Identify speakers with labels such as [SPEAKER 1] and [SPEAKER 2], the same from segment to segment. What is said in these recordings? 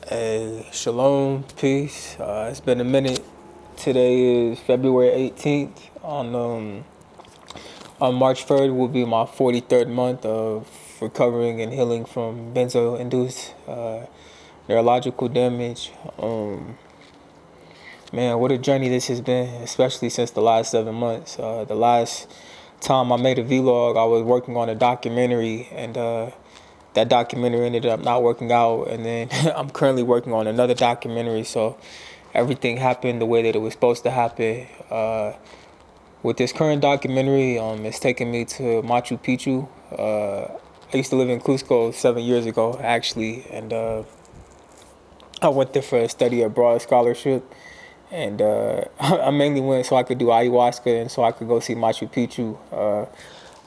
[SPEAKER 1] Hey, shalom, peace. It's been a minute. Today is February 18th. On March 3rd will be my 43rd month of recovering and healing from Benzo-induced neurological damage. Man, what a journey this has been, especially since the last 7 months. The last time I made a vlog, I was working on a documentary, and that documentary ended up not working out. And then I'm currently working on another documentary, so everything happened the way that it was supposed to happen. With this current documentary, it's taking me to Machu Picchu. I used to live in Cusco 7 years ago, actually, and I went there for a study abroad scholarship. And I mainly went so I could do ayahuasca and so I could go see Machu Picchu.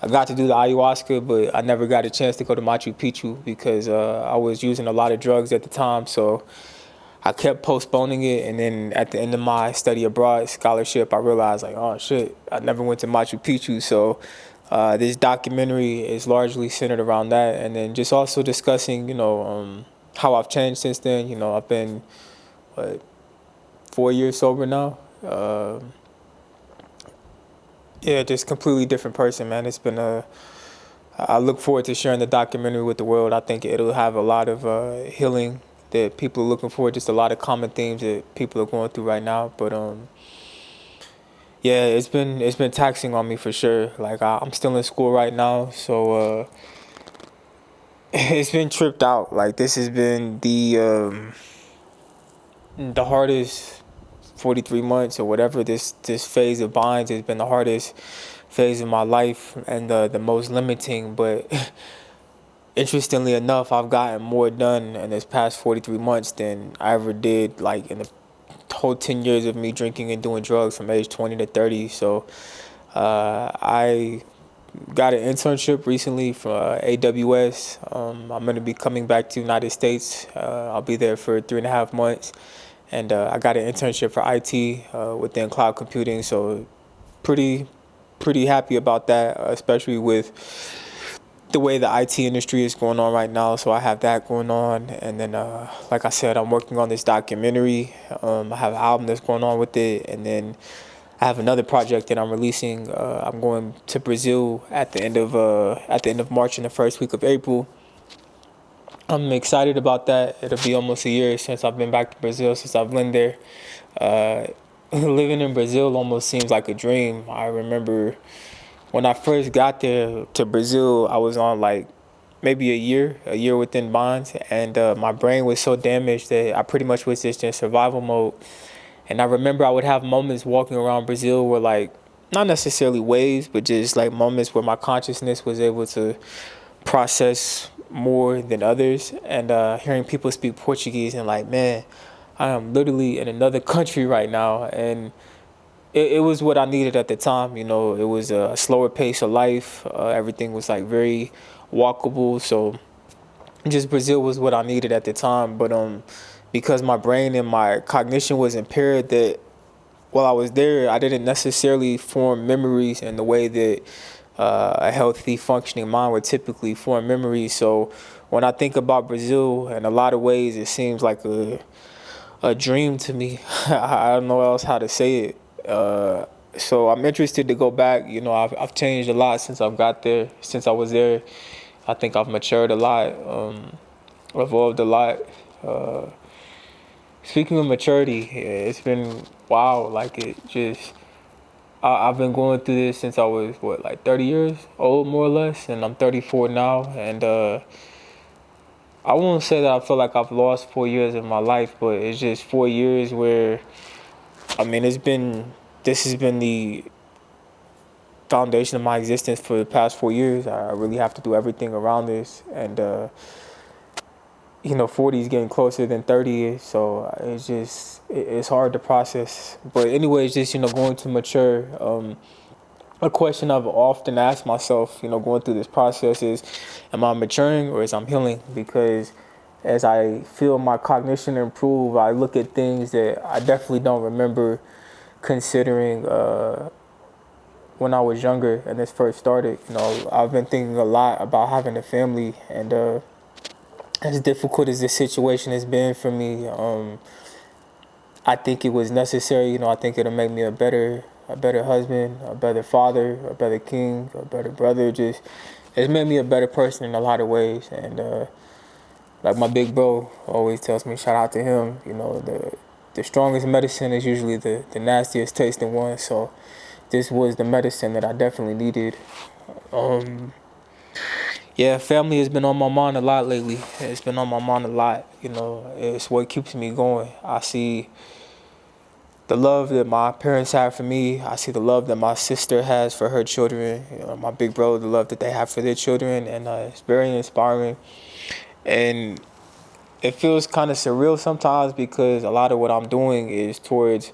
[SPEAKER 1] I got to do the ayahuasca, but I never got a chance to go to Machu Picchu because I was using a lot of drugs at the time. So I kept postponing it. And then at the end of my study abroad scholarship, I realized, like, oh, shit, I never went to Machu Picchu. So this documentary is largely centered around that. And then just also discussing, how I've changed since then. I've been, 4 years sober now. Yeah, just completely different person, man. It's been I look forward to sharing the documentary with the world. I think it'll have a lot of healing that people are looking for. Just a lot of common themes that people are going through right now. But yeah, it's been taxing on me for sure. Like I'm still in school right now, so it's been tripped out. Like this has been the hardest 43 months or whatever. This phase of binds has been the hardest phase of my life and the most limiting. But interestingly enough, I've gotten more done in this past 43 months than I ever did like in the whole 10 years of me drinking and doing drugs from age 20 to 30. So I got an internship recently from AWS. I'm going to be coming back to the United States. I'll be there for 3.5 months. And I got an internship for IT within cloud computing. So pretty happy about that, especially with the way the IT industry is going on right now. So I have that going on. And then, like I said, I'm working on this documentary. I have an album that's going on with it. And then I have another project that I'm releasing. I'm going to Brazil at the end of March and the first week of April. I'm excited about that. It'll be almost a year since I've been back to Brazil, since I've been there. Living in Brazil almost seems like a dream. I remember when I first got there to Brazil, I was on like maybe a year within bonds, and my brain was so damaged that I pretty much was just in survival mode. And I remember I would have moments walking around Brazil where like, not necessarily waves, but just like moments where my consciousness was able to process more than others. And hearing people speak Portuguese and like, man, I am literally in another country right now. And it was what I needed at the time. It was a slower pace of life. Everything was like very walkable. So just Brazil was what I needed at the time. But because my brain and my cognition was impaired, that while I was there, I didn't necessarily form memories in the way that a healthy, functioning mind would typically form memories. So when I think about Brazil, in a lot of ways, it seems like a dream to me. I don't know else how to say it. So I'm interested to go back. I've changed a lot since I've got there. Since I was there, I think I've matured a lot, evolved a lot. Speaking of maturity, it's been wow. Like it just, I've been going through this since I was like 30 years old, more or less, and I'm 34 now. And I won't say that I feel like I've lost 4 years of my life, but it's just 4 years where, I mean, this has been the foundation of my existence for the past 4 years. I really have to do everything around this, and 40 is getting closer than 30 is, so it's hard to process. But anyways, just going to mature. A question I've often asked myself, going through this process is, am I maturing or is I'm healing? Because as I feel my cognition improve, I look at things that I definitely don't remember considering when I was younger and this first started. I've been thinking a lot about having a family, and as difficult as this situation has been for me, I think it was necessary. I think it'll make me a better husband, a better father, a better king, a better brother. Just it's made me a better person in a lot of ways. And like my big bro always tells me, shout out to him. The strongest medicine is usually the nastiest tasting one. So this was the medicine that I definitely needed. Yeah, family has been on my mind a lot lately. It's been on my mind a lot. It's what keeps me going. I see the love that my parents have for me. I see the love that my sister has for her children. My big bro, the love that they have for their children, and it's very inspiring. And it feels kind of surreal sometimes because a lot of what I'm doing is towards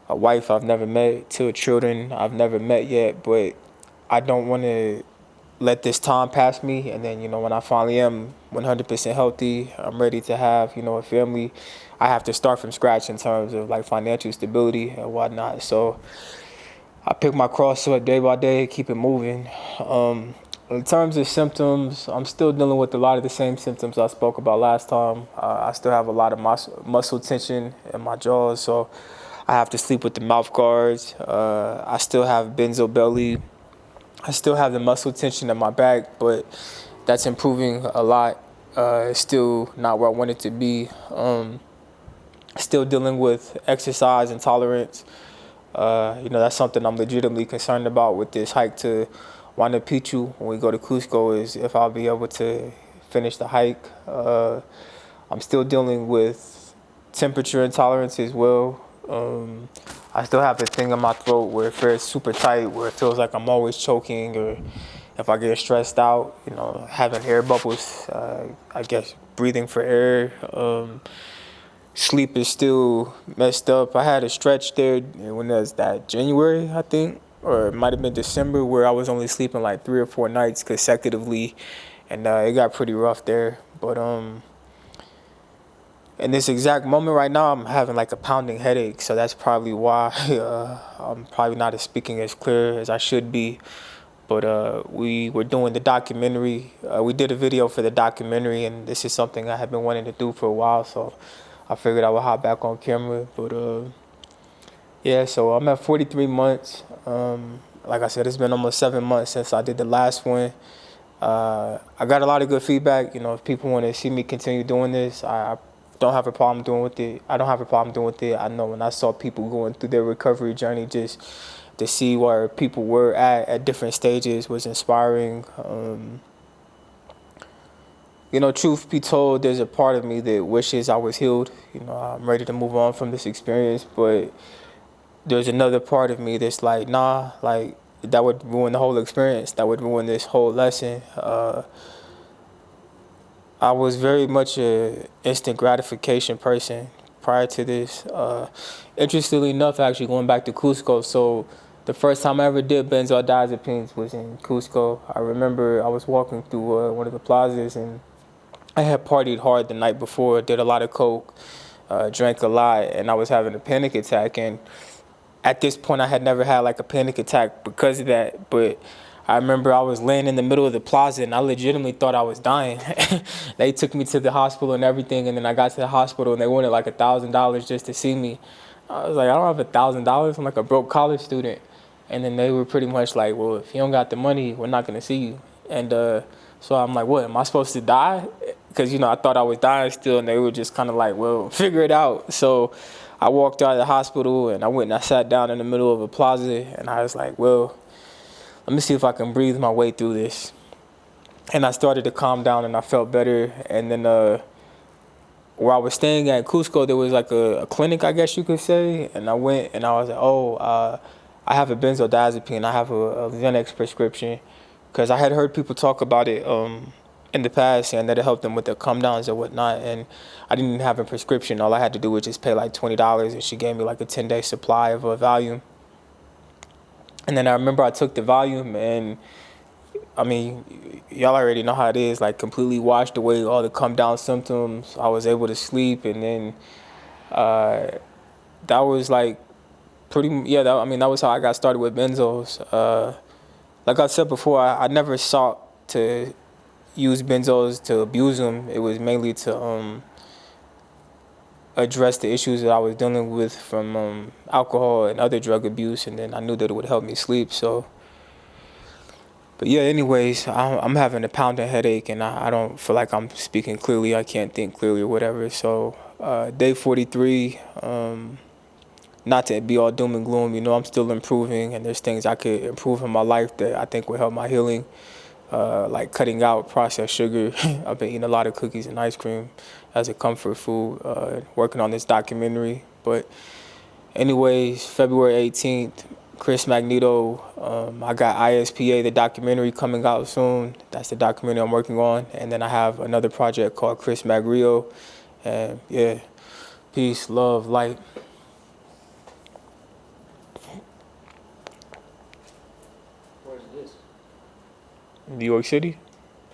[SPEAKER 1] a wife I've never met, to children I've never met yet, but I don't want to let this time pass me. And then, when I finally am 100% healthy, I'm ready to have, a family. I have to start from scratch in terms of like financial stability and whatnot. So I pick my cross up day by day, keep it moving. In terms of symptoms, I'm still dealing with a lot of the same symptoms I spoke about last time. I still have a lot of muscle tension in my jaws, so I have to sleep with the mouth guards. I still have benzo belly. I still have the muscle tension in my back, but that's improving a lot. It's still not where I want it to be. Still dealing with exercise intolerance. That's something I'm legitimately concerned about with this hike to Huayna Picchu when we go to Cusco, is if I'll be able to finish the hike. I'm still dealing with temperature intolerance as well. I still have a thing in my throat where it feels super tight, where it feels like I'm always choking, or if I get stressed out, having air bubbles, I guess breathing for air. Sleep is still messed up. I had a stretch there when it was that January, I think, or it might have been December, where I was only sleeping like 3 or 4 nights consecutively, and it got pretty rough there. But in this exact moment right now, I'm having like a pounding headache, so that's probably why I'm probably not as speaking as clear as I should be. But we were doing the documentary. We did a video for the documentary, and this is something I have been wanting to do for a while, so I figured I would hop back on camera. But yeah, so I'm at 43 months. Like I said, it's been almost 7 months since I did the last one. I got a lot of good feedback. If people want to see me continue doing this, I don't have a problem doing with it. I don't have a problem doing with it. I know when I saw people going through their recovery journey, just to see where people were at different stages was inspiring. Truth be told, there's a part of me that wishes I was healed. I'm ready to move on from this experience, but there's another part of me that's like, nah, like that would ruin the whole experience. That would ruin this whole lesson. I was very much a instant gratification person prior to this. Interestingly enough, actually going back to Cusco, so the first time I ever did benzodiazepines was in Cusco. I remember I was walking through one of the plazas, and I had partied hard the night before, did a lot of coke, drank a lot, and I was having a panic attack. And at this point, I had never had like a panic attack because of that. But I remember I was laying in the middle of the plaza, and I legitimately thought I was dying. They took me to the hospital and everything, and then I got to the hospital, and they wanted like $1,000 just to see me. I was like, I don't have $1,000. I'm like a broke college student. And then they were pretty much like, well, if you don't got the money, we're not gonna see you. And so I'm like, what, am I supposed to die? Because, I thought I was dying still, and they were just kind of like, well, figure it out. So I walked out of the hospital, and I went and I sat down in the middle of a plaza, and I was like, well, let me see if I can breathe my way through this. And I started to calm down, and I felt better. And then where I was staying at Cusco, there was like a clinic, I guess you could say. And I went, and I was like, I have a benzodiazepine. I have a Xanax prescription. Because I had heard people talk about it in the past, and that it helped them with their come downs or whatnot. And I didn't have a prescription. All I had to do was just pay like $20, and she gave me like a 10-day supply of a Valium. And then I remember I took the Valium, and I mean, y'all already know how it is, like completely washed away all the come down symptoms. I was able to sleep, and then that was like that was how I got started with benzos. Like I said before, I never sought to use benzos to abuse them. It was mainly to address the issues that I was dealing with from alcohol and other drug abuse, and then I knew that it would help me sleep. So, but yeah, anyways, I'm having a pounding headache, and I don't feel like I'm speaking clearly. I can't think clearly or whatever. So, day 43. Not to be all doom and gloom, I'm still improving, and there's things I could improve in my life that I think will help my healing, like cutting out processed sugar. I've been eating a lot of cookies and ice cream as a comfort food, working on this documentary. But anyways, February 18th, Chris Magneto, I got ISPA, the documentary, coming out soon. That's the documentary I'm working on. And then I have another project called Chris Magrio. And yeah, peace, love, light.
[SPEAKER 2] Where's this?
[SPEAKER 1] New York City.